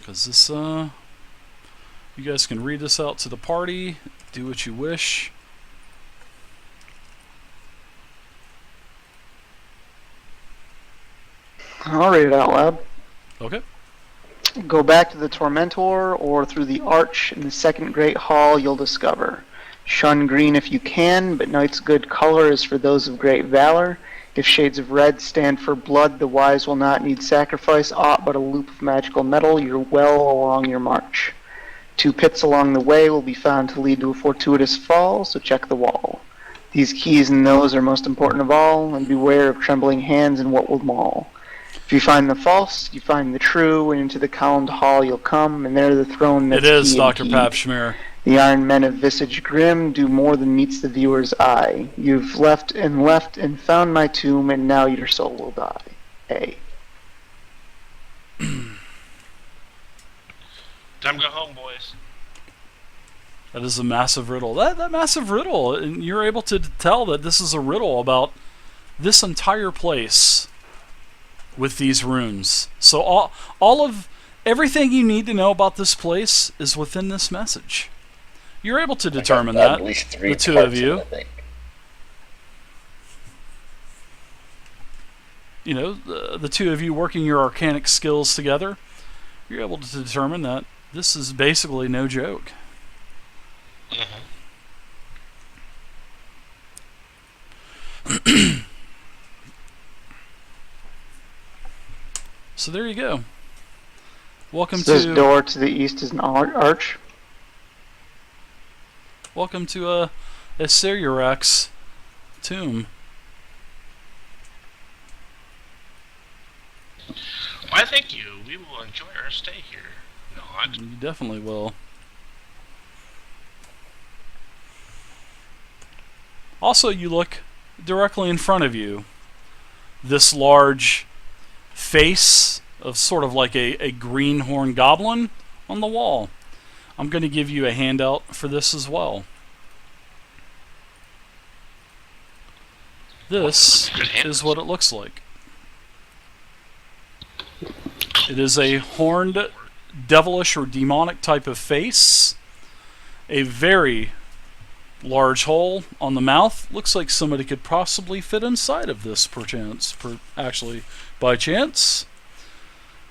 Because this, you guys can read this out to the party, do what you wish. I'll read it out loud. Okay. Go back to the Tormentor, or through the arch in the second great hall you'll discover. Shun green if you can, but night's good color is for those of great valor. If shades of red stand for blood, the wise will not need sacrifice aught but a loop of magical metal. You're well along your march. 2 pits along the way will be found to lead to a fortuitous fall, so check the wall. These keys and those are most important of all, and beware of trembling hands and what will maul. If you find the false, you find the true, and into the columned hall you'll come, and there the throne that's It is key Dr. and Pap keyed. Schmier. The iron men of visage grim do more than meets the viewer's eye. You've left and found my tomb, and now your soul will die. A. Time to go home, boys. That is a massive riddle. That massive riddle, and you're able to tell that this is a riddle about this entire place with these runes. So all of everything you need to know about this place is within this message. You're able to determine I got that, at least 3 the two parts of you. I think. You know, the two of you working your arcanic skills together, you're able to determine that this is basically no joke. So there you go. Welcome This to door to the east is an arch. welcome to Asiryurak's tomb. Why, thank you. We will enjoy our stay here. Not. You definitely will. Also, you look directly in front of you. This large face of sort of like a greenhorn goblin on the wall. I'm going to give you a handout for this as well. This is what it looks like. It is a horned, devilish or demonic type of face. A very large hole on the mouth. Looks like somebody could possibly fit inside of this, perchance. Actually, by chance.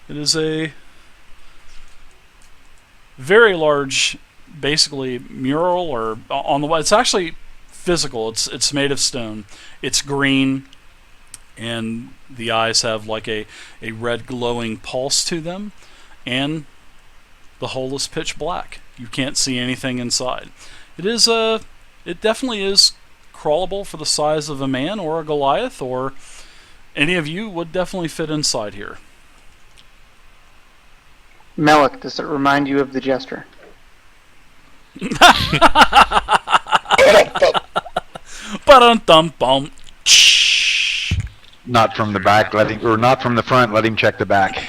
It is a very large, basically mural or on the wall. It's actually physical. It's made of stone. It's green, and the eyes have like a red glowing pulse to them, and the hole is pitch black. You can't see anything inside. It definitely is crawlable for the size of a man or a Goliath, or any of you would definitely fit inside here. Melik, does it remind you of the Jester? Ba-dum-dum-bum. Not from the back, not from the front. Let him check the back.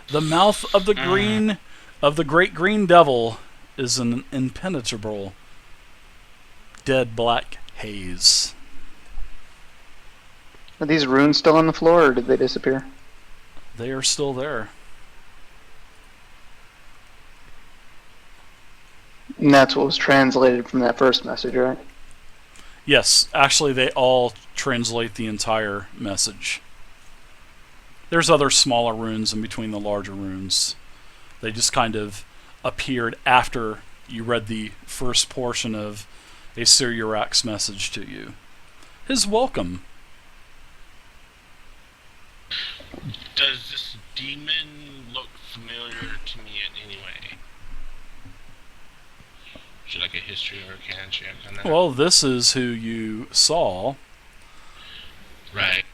The mouth of the great green devil is an impenetrable, dead black haze. Are these runes still on the floor, or did they disappear? They are still there. And that's what was translated from that first message, right? Yes, actually they all translate the entire message. There's other smaller runes in between the larger runes. They just kind of appeared after you read the first portion of Asiryurak's message to you. His welcome. Does this demon look familiar to me in any way? Should I get history or can check on that? Well, this is who you saw. Right.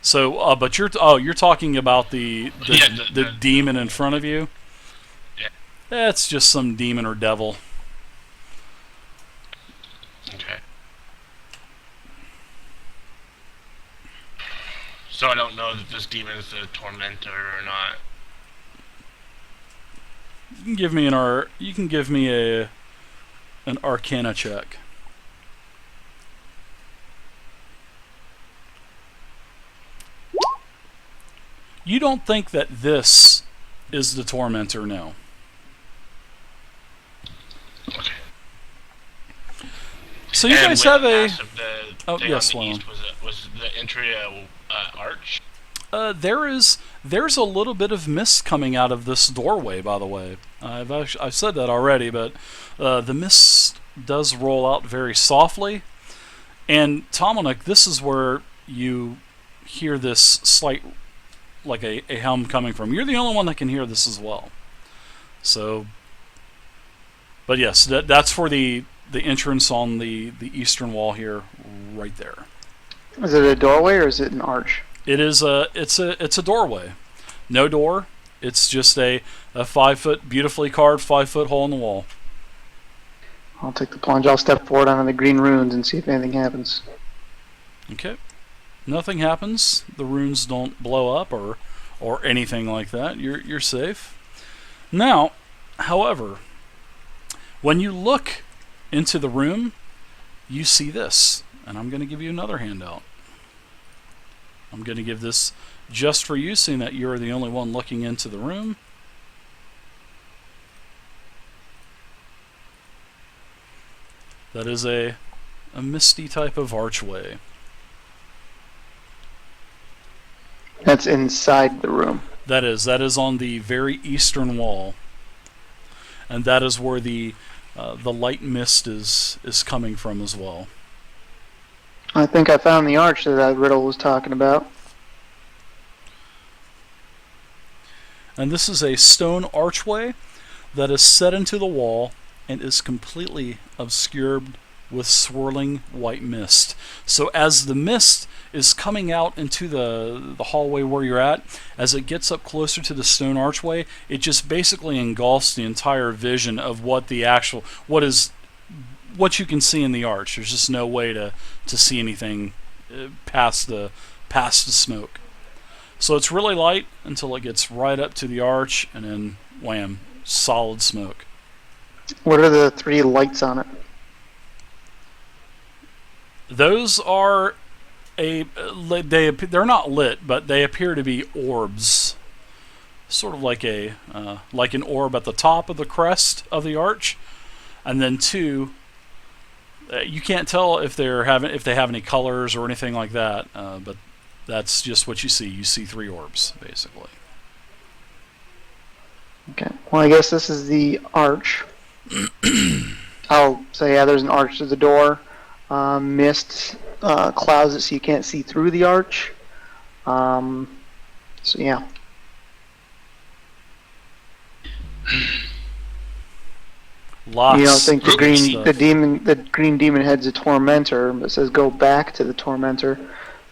So, but you're talking about the demon in front of you? Yeah. That's just some demon or devil. Okay. So I don't know that this demon is a tormentor or not. You can give me an Arcana check. You don't think that this is the Tormentor, no. Okay. So you And guys with have the a... pass of the Oh, thing yes, on the Lon. east, was the entry a arch? There's a little bit of mist coming out of this doorway, by the way. I've said that already, but the mist does roll out very softly. And Tomalnik, this is where you hear this slight, like a hum coming from. You're the only one that can hear this as well. So, but yes, that's for the entrance on the eastern wall here, right there. Is it a doorway or is it an arch? It's a doorway. No door. It's just a 5 foot, beautifully carved 5 foot hole in the wall. I'll take the plunge. I'll step forward onto the green runes and see if anything happens. Okay. Nothing happens. The runes don't blow up or anything like that. You're safe. Now, however, when you look into the room, you see this, and I'm going to give you another handout. I'm going to give this just for you, seeing that you're the only one looking into the room. That is a misty type of archway. That's inside the room. That is on the very eastern wall, and that is where the light mist is coming from as well. I think I found the arch that Riddle was talking about. And this is a stone archway that is set into the wall and is completely obscured with swirling white mist. So as the mist is coming out into the hallway where you're at, as it gets up closer to the stone archway, it just basically engulfs the entire vision of what you can see in the arch. There's just no way to see anything past the smoke. So it's really light until it gets right up to the arch, and then wham, solid smoke. What are the 3 lights on it? Those are they're not lit, but they appear to be orbs, sort of like like an orb at the top of the crest of the arch, and then 2. You can't tell if they have any colors or anything like that, but that's just what you see. You see 3 orbs, basically. Okay. Well, I guess this is the arch. I'll say, yeah, there's an arch to the door. Mist clouds it so you can't see through the arch. So yeah. Lots. You don't think of stuff. the green demon head's a tormentor, but it says go back to the tormentor.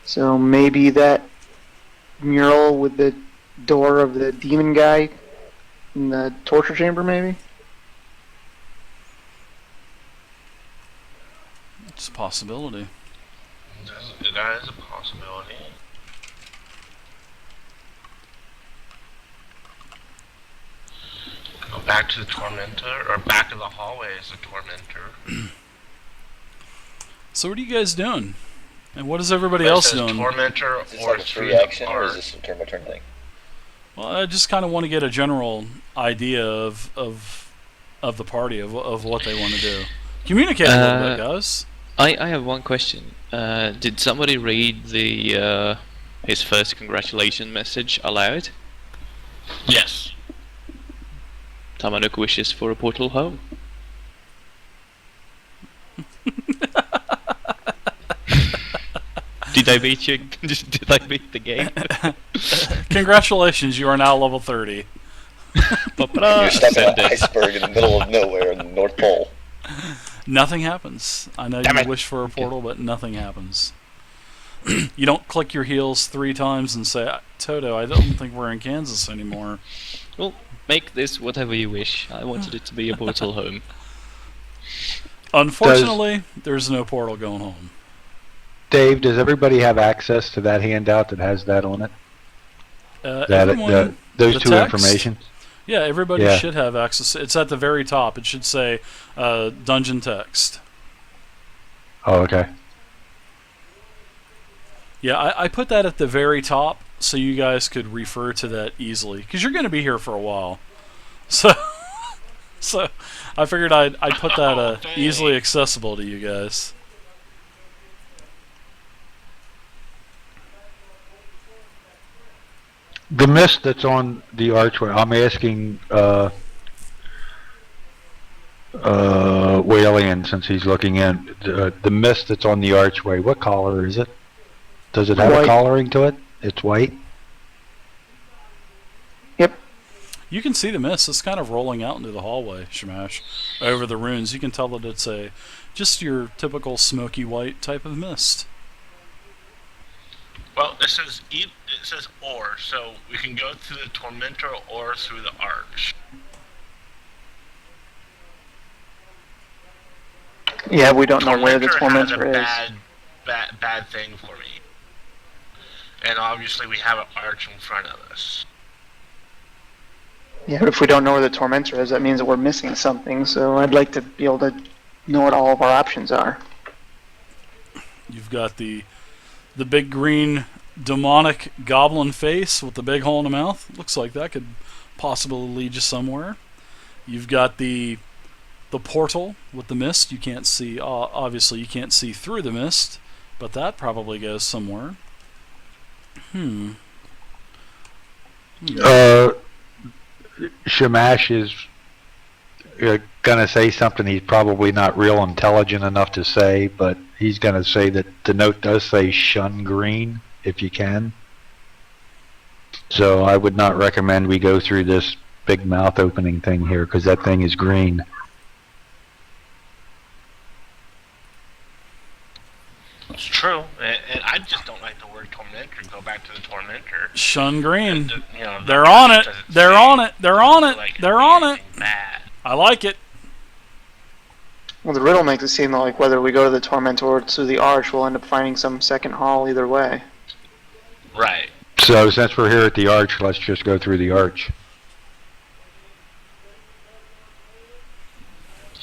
So maybe that mural with the door of the demon guy in the torture chamber, maybe? It's a possibility. That is a possibility. Go back to the tormentor, or back to the hallway as the tormentor. So what are you guys doing? And what is everybody But it else says doing? tormentor Is this or like a through free the action, or is arch. this a turn by turn thing? Well, I just kind of want to get a general idea of the party, of what they want to do. Communicate a little bit, guys. I have one question. Did somebody read the his first congratulation message aloud? Yes. Tamanuk wishes for a portal home. Did I beat you? Did I beat the game? Congratulations, you are now level 30. Papa, You're stuck in send an it. iceberg in the middle of nowhere in the North Pole. Nothing happens. I know Damn you it. wish for a portal, but nothing happens. You don't click your heels 3 times and say, Toto, I don't think we're in Kansas anymore. Well, make this whatever you wish. I wanted it to be a portal home. Unfortunately, there's no portal going home. Dave, does everybody have access to that handout that has that on it? Everyone, Those the 2 text? information? Yeah, everybody Yeah. should have access. It's at the very top. It should say dungeon text. Oh, okay. Yeah, I put that at the very top so you guys could refer to that easily, because you're going to be here for a while. So, so I figured I'd put that easily accessible to you guys. The mist that's on the archway, I'm asking Whalian, since he's looking in, the mist that's on the archway, what color is it? Does it have White. a coloring to it? It's white? Yep. You can see the mist. It's kind of rolling out into the hallway, Shamash, over the runes. You can tell that it's just your typical smoky white type of mist. Well, it says or, so we can go through the Tormentor or through the Arch. Yeah, we don't know where the Has Tormentor a is. bad thing for me. And obviously we have an Arch in front of us. Yeah, but if we don't know where the Tormentor is, that means that we're missing something, so I'd like to be able to know what all of our options are. You've got the big green demonic goblin face with the big hole in the mouth. Looks like that could possibly lead you somewhere. You've got the portal with the mist. You can't see, obviously you can't see through the mist, but that probably goes somewhere. Shamash is gonna say something he's probably not real intelligent enough to say, but he's gonna say that the note does say shun green, if you can. So I would not recommend we go through this big mouth opening thing here, because that thing is green. It's true, and I just don't like the word Tormentor. Go back to the Tormentor. Shun green. You know, They're on it. doesn't They're say on it. They're on it. like They're on it. anything bad. I like it. Well, the riddle makes it seem like whether we go to the Tormentor or to the Arch, we'll end up finding some second hall either way. Right. So since we're here at the arch, let's just go through the arch.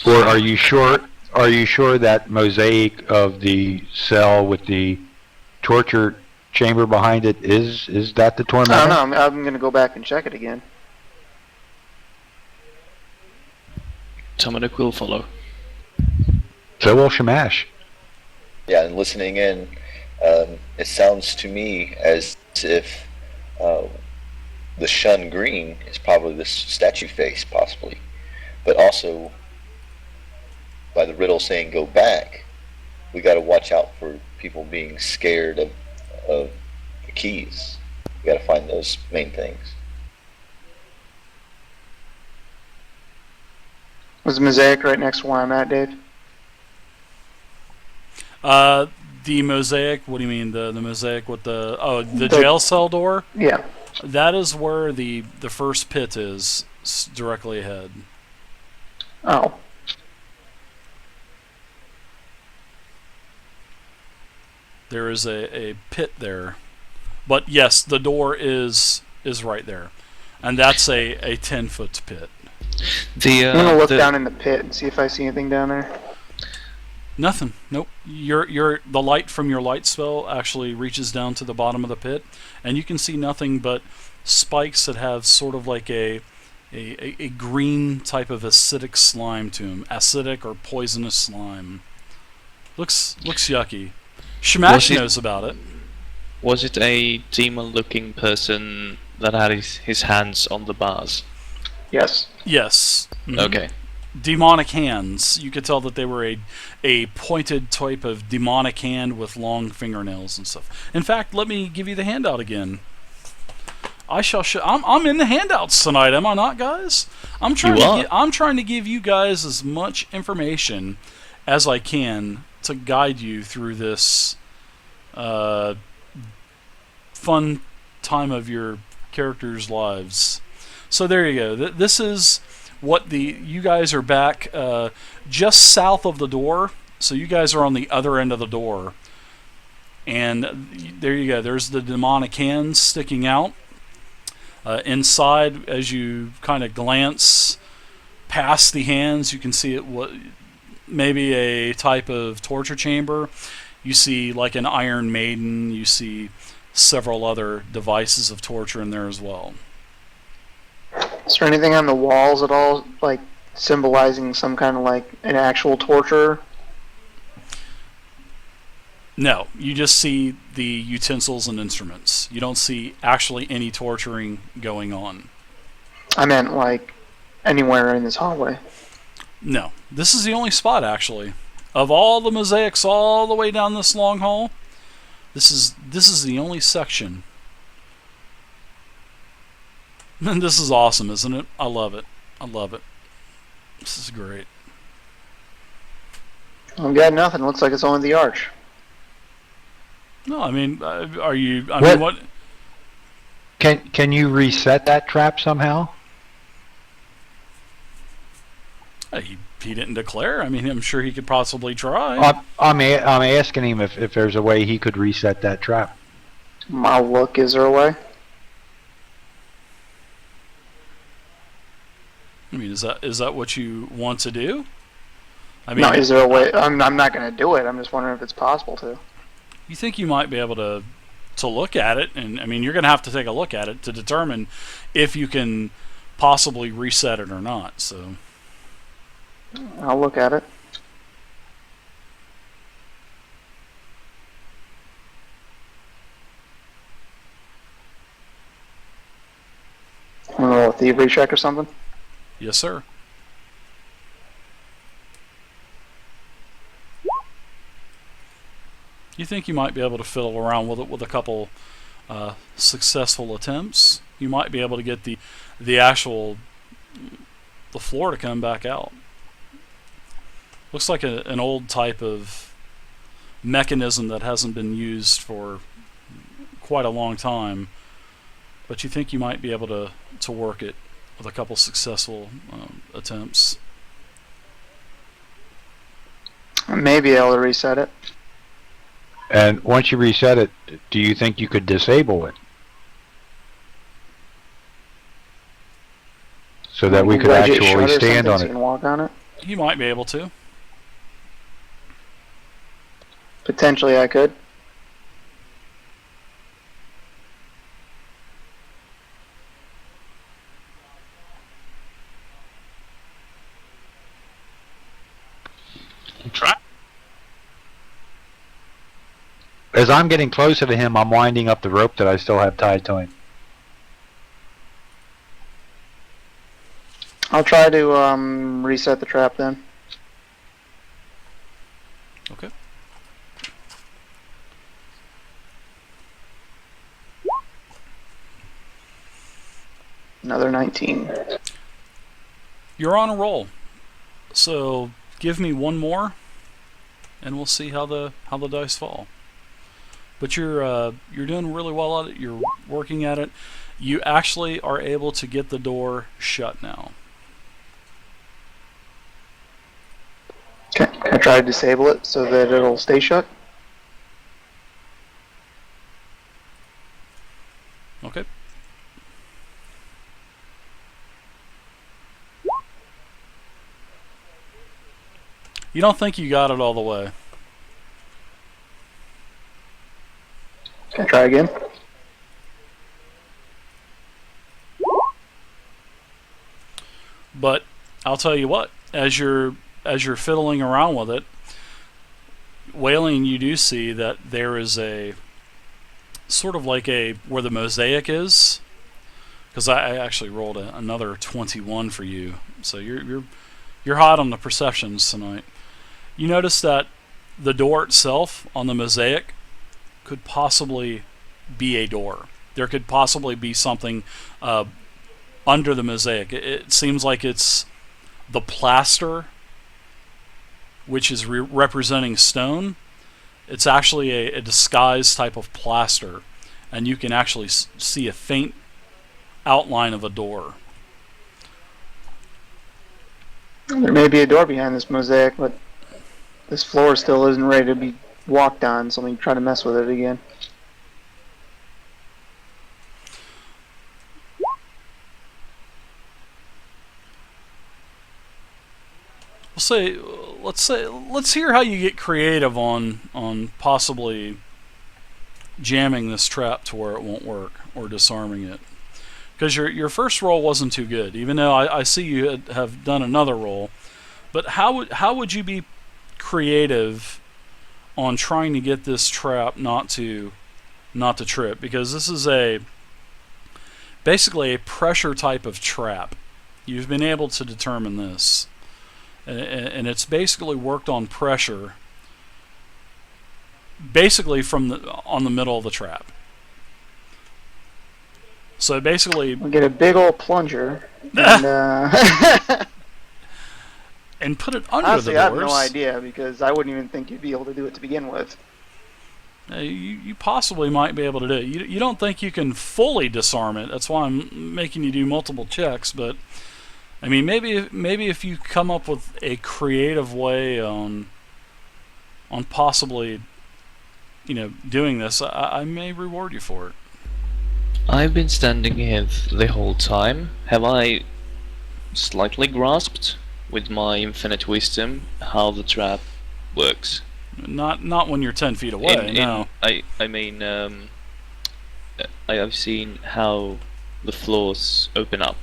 Or are you sure? Are you sure that mosaic of the cell with the torture chamber behind it is that the tormentor? I don't know. I'm going to go back and check it again. Dominic will follow. So will Shamash. Yeah, and listening in, it sounds to me as if the shun green is probably this statue face, possibly. But also, by the riddle saying go back, we got to watch out for people being scared of the keys. We got to find those main things. Was the mosaic right next to where I'm at, Dave? The mosaic. What do you mean the mosaic with the jail cell door? Yeah. That is where the first pit is, directly ahead. Oh. There is a pit there, but yes, the door is right there, and that's a 10-foot pit. I'm going to look The down in the pit and see if I see anything down there. Nothing. Nope. The light from your light spell actually reaches down to the bottom of the pit, and you can see nothing but spikes that have sort of like a green type of acidic slime to them, acidic or poisonous slime. Looks yucky. Shamash knows about it. Was it a demon-looking person that had his hands on the bars? Yes. Yes. Mhm. Okay. Demonic hands. You could tell that they were a pointed type of demonic hand with long fingernails and stuff. In fact, let me give you the handout again. I shall show. I'm in the handouts tonight, am I not, guys? I'm trying to give you guys as much information as I can to guide you through this fun time of your characters' lives. So there you go. This is what you guys are back just south of the door. So you guys are on the other end of the door. And there you go. There's the demonic hands sticking out. Inside, as you kind of glance past the hands, you can see it maybe a type of torture chamber. You see like an Iron Maiden. You see several other devices of torture in there as well. Is there anything on the walls at all, like symbolizing some kind of like an actual torture? No, you just see the utensils and instruments. You don't see actually any torturing going on. I meant like anywhere in this hallway. No, this is the only spot actually. Of all the mosaics all the way down this long hall, this is the only section. And this is awesome, isn't it? I love it. I love it. This is great. I've got nothing. Looks like it's only the arch. No, I mean, are you? I What- mean, what? Can you reset that trap somehow? He didn't declare. I mean, I'm sure he could possibly try. I'm asking him if there's a way he could reset that trap. I'll look. Is there a way? I mean, is that what you want to do? I mean, No, is there a way? I'm not going to do it. I'm just wondering if it's possible to. you think you might be able to look at it, and I mean, you're going to have to take a look at it to determine if you can possibly reset it or not. So, I'll look at it. I don't know, a thievery check or something? yes, sir. You think you might be able to fiddle around with it with a couple successful attempts? You might be able to get the floor to come back out. Looks like an old type of mechanism that hasn't been used for quite a long time, but you think you might be able to work it with a couple successful attempts. I may be able to reset it. And once you reset it, do you think you could disable it? So that we could Wedge it actually shut or stand something on so you it? can walk on it? You might be able to. Potentially I could. Try. As I'm getting closer to him, I'm winding up the rope that I still have tied to him. I'll try to reset the trap then. Okay. Another 19. You're on a roll. So give me one more, and we'll see how the dice fall. But you're doing really well at it. You're working at it. You actually are able to get the door shut now. Can I try to disable it so that it'll stay shut? Okay. You don't think you got it all the way. Can I try again? But I'll tell you what, as you're fiddling around with it, Whaling, you do see that there is a sort of like where the mosaic is, because I actually rolled another 21 for you, so you're hot on the perceptions tonight. You notice that the door itself on the mosaic could possibly be a door. There could possibly be something under the mosaic. It seems like it's the plaster, which is representing stone. It's actually a disguised type of plaster, and you can actually see a faint outline of a door. There may be a door behind this mosaic, but this floor still isn't ready to be walked on, so let me try to mess with it again. Let's hear how you get creative on possibly jamming this trap to where it won't work or disarming it. Because your first roll wasn't too good, even though I see you have done another roll. But how would you be creative on trying to get this trap not to trip? Because this is basically a pressure type of trap. You've been able to determine this, and it's basically worked on pressure, basically on the middle of the trap. So basically, We'll get a big old plunger and and put it under honestly, the I doors. have no idea because I wouldn't even think you'd be able to do it to begin with. You possibly might be able to do it. You don't think you can fully disarm it. That's why I'm making you do multiple checks. But I mean, maybe if you come up with a creative way on possibly, doing this, I may reward you for it. I've been standing here the whole time. Have I slightly grasped with my infinite wisdom how the trap works? Not when you're 10 feet away. No. I mean, I have seen how the floors open up.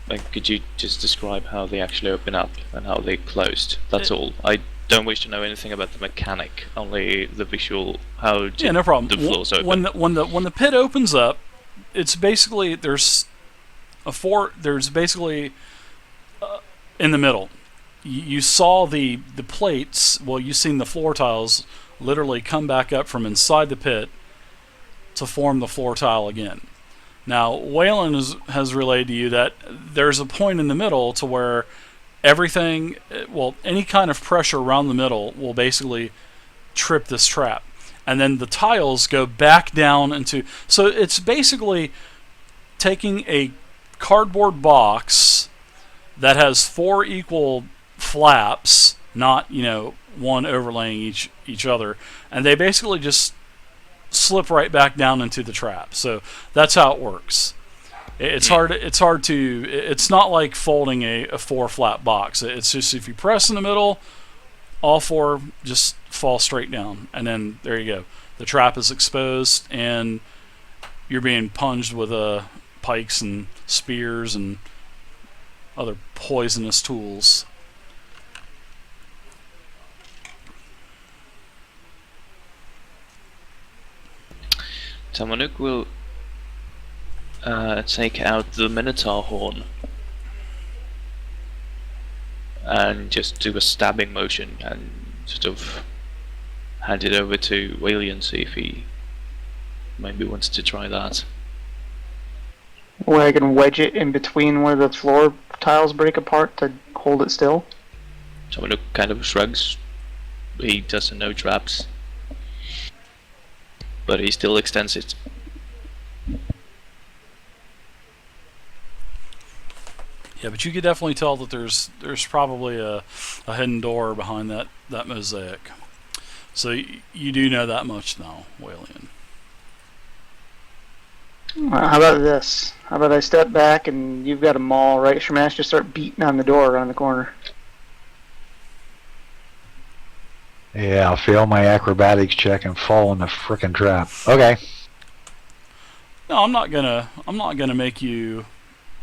Like, could you just describe how they actually open up and how they closed? That's all. I don't wish to know anything about the mechanic, only the visual. How Yeah, no problem. the floors open? When the pit opens up, it's basically there's basically in the middle. You saw the plates. Well, you've seen the floor tiles literally come back up from inside the pit to form the floor tile again. Now, Waylon has relayed to you that there's a point in the middle to where everything, any kind of pressure around the middle will basically trip this trap. And then the tiles go back down into... So it's basically taking a cardboard box that has 4 equal flaps, not, one overlaying each other, and they basically just slip right back down into the trap. So that's how it works. It's hard to... It's not like folding a 4-flap box. It's just if you press in the middle, all 4 just fall straight down, and then there you go. The trap is exposed, and you're being punged with pikes and spears and other poisonous tools. Tamanuk will take out the Minotaur horn and just do a stabbing motion and sort of hand it over to Walian, see if he maybe wants to try that. Where I can wedge it in between where the floor tiles break apart to hold it still. Tamanuk kind of shrugs. He doesn't know traps, but he still extends it. Yeah, but you could definitely tell that there's probably a hidden door behind that mosaic. So you do know that much now, Walian. How about this? How about I step back and you've got a maul, right, Shamash? Just start beating on the door around the corner. Yeah, I'll fail my acrobatics check and fall in the frickin' trap. Okay. No, I'm not gonna make you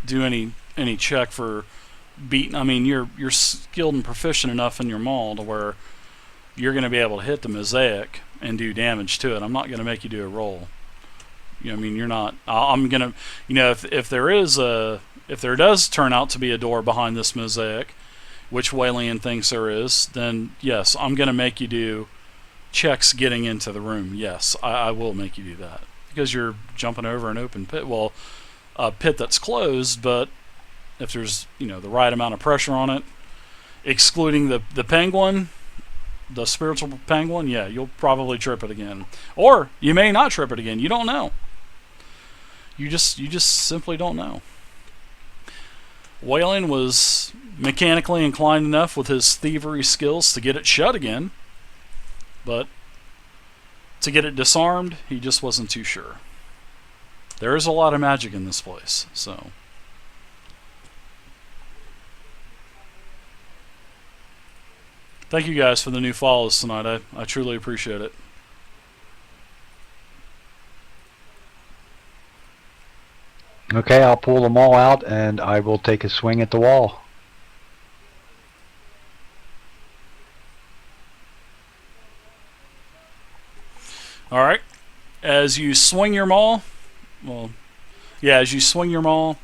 do any check for beating. I mean, you're skilled and proficient enough in your maul to where you're gonna be able to hit the mosaic and do damage to it. I'm not gonna make you do a roll. I mean, you're not. I'm gonna, if there does turn out to be a door behind this mosaic, which Walian thinks there is, then yes, I'm gonna make you do checks getting into the room. Yes, I will make you do that because you're jumping over an open pit. Well, a pit that's closed, but if there's the right amount of pressure on it, excluding the penguin, the spiritual penguin, yeah, you'll probably trip it again, or you may not trip it again. You don't know. You just simply don't know. Wayland was mechanically inclined enough with his thievery skills to get it shut again, but to get it disarmed, he just wasn't too sure. There is a lot of magic in this place, so. Thank you guys for the new follows tonight. I truly appreciate it. Okay, I'll pull them all out and I will take a swing at the wall. All right. As you swing your maul, well, yeah, as you swing your maul,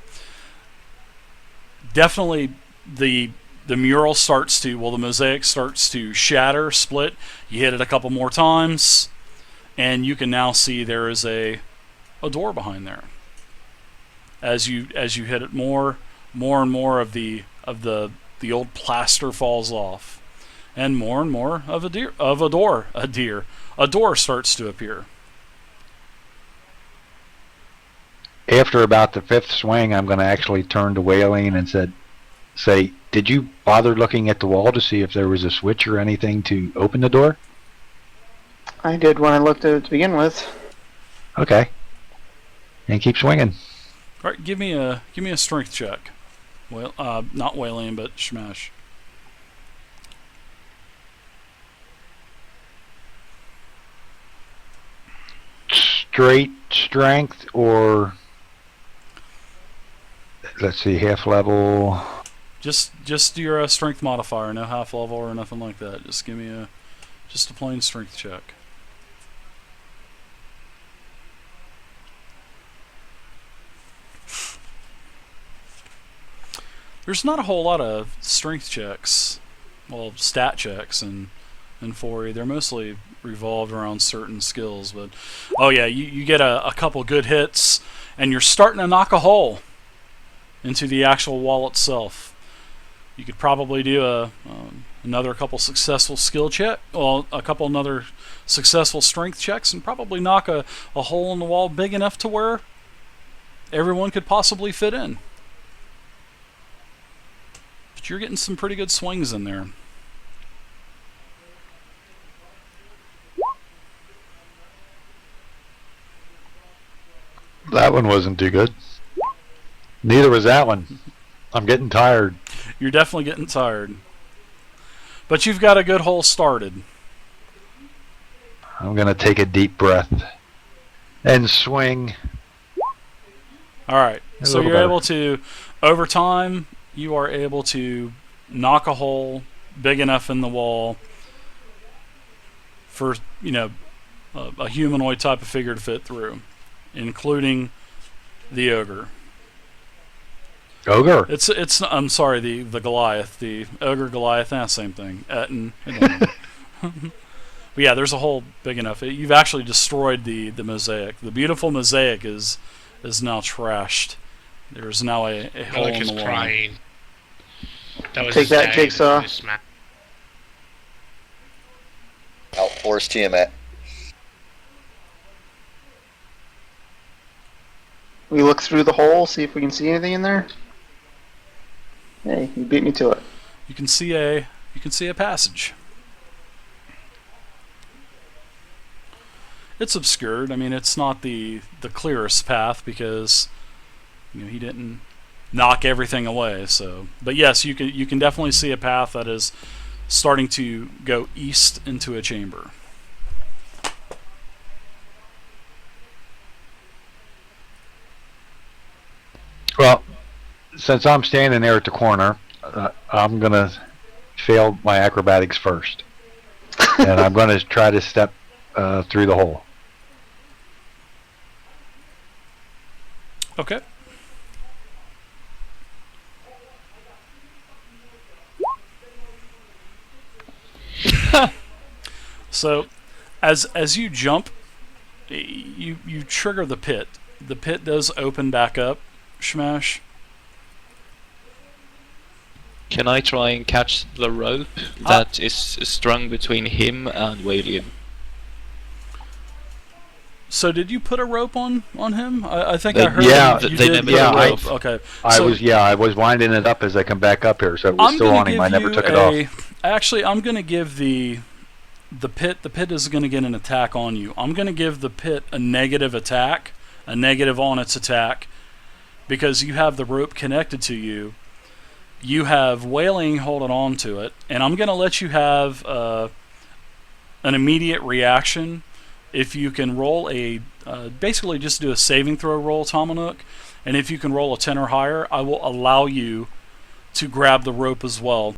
definitely the mural starts to, well, the mosaic starts to shatter, split. You hit it a couple more times, and you can now see there is a door behind there. As you hit it more and more of the old plaster falls off, and more of a door starts to appear. After about the fifth swing, I'm going to actually turn to Whaling and say, did you bother looking at the wall to see if there was a switch or anything to open the door? I did when I looked at it to begin with. Okay. And keep swinging. All right, give me a strength check. Well, not Whaling, but Shmash. Straight strength or, let's see, half level. Just your strength modifier, no half level or nothing like that. Just give me just a plain strength check. There's not a whole lot of strength checks, well, stat checks in 4E. They're mostly revolved around certain skills, but oh yeah, you get a couple good hits, and you're starting to knock a hole into the actual wall itself. You could probably do another couple successful skill check, well, another successful strength checks, and probably knock a hole in the wall big enough to where everyone could possibly fit in. But you're getting some pretty good swings in there. That one wasn't too good. Neither was that one. I'm getting tired. You're definitely getting tired. But you've got a good hole started. I'm going to take a deep breath and swing. Alright, A so little you're better. able to, over time, you are able to knock a hole big enough in the wall for, a humanoid type of figure to fit through, including the ogre. Ogre. It's I'm sorry, the Goliath, the ogre Goliath, same thing. But yeah, there's a hole big enough. You've actually destroyed the mosaic. The beautiful mosaic is now trashed. There's now a hole Relic in is the wall. crying. That was Take his that, dad Jigsaw. who smacked- Outforce Tiamat. We look through the hole, see if we can see anything in there. Hey, you beat me to it. You can see a passage. It's obscured. I mean, it's not the clearest path because he didn't knock everything away. So, but yes, you can definitely see a path that is starting to go east into a chamber. Well, since I'm standing there at the corner, I'm going to fail my acrobatics first. And I'm going to try to step through the hole. Okay. So, as you jump, you trigger the pit. The pit does open back up, Shmash. Can I try and catch the rope that is strung between him and Walian? So did you put a rope on him? I think They- I heard yeah, you they did never put a yeah, I- rope. Okay. I was winding it up as I come back up here, so it was I'm still gonna on him. give I never you took it off. Actually, I'm going to give the pit. The pit is going to get an attack on you. I'm going to give the pit a negative attack, a negative on its attack, because you have the rope connected to you. You have Wailing holding on to it, and I'm going to let you have an immediate reaction. If you can roll basically just do a saving throw roll, Tomanuk, And if you can roll a 10 or higher, I will allow you to grab the rope as well.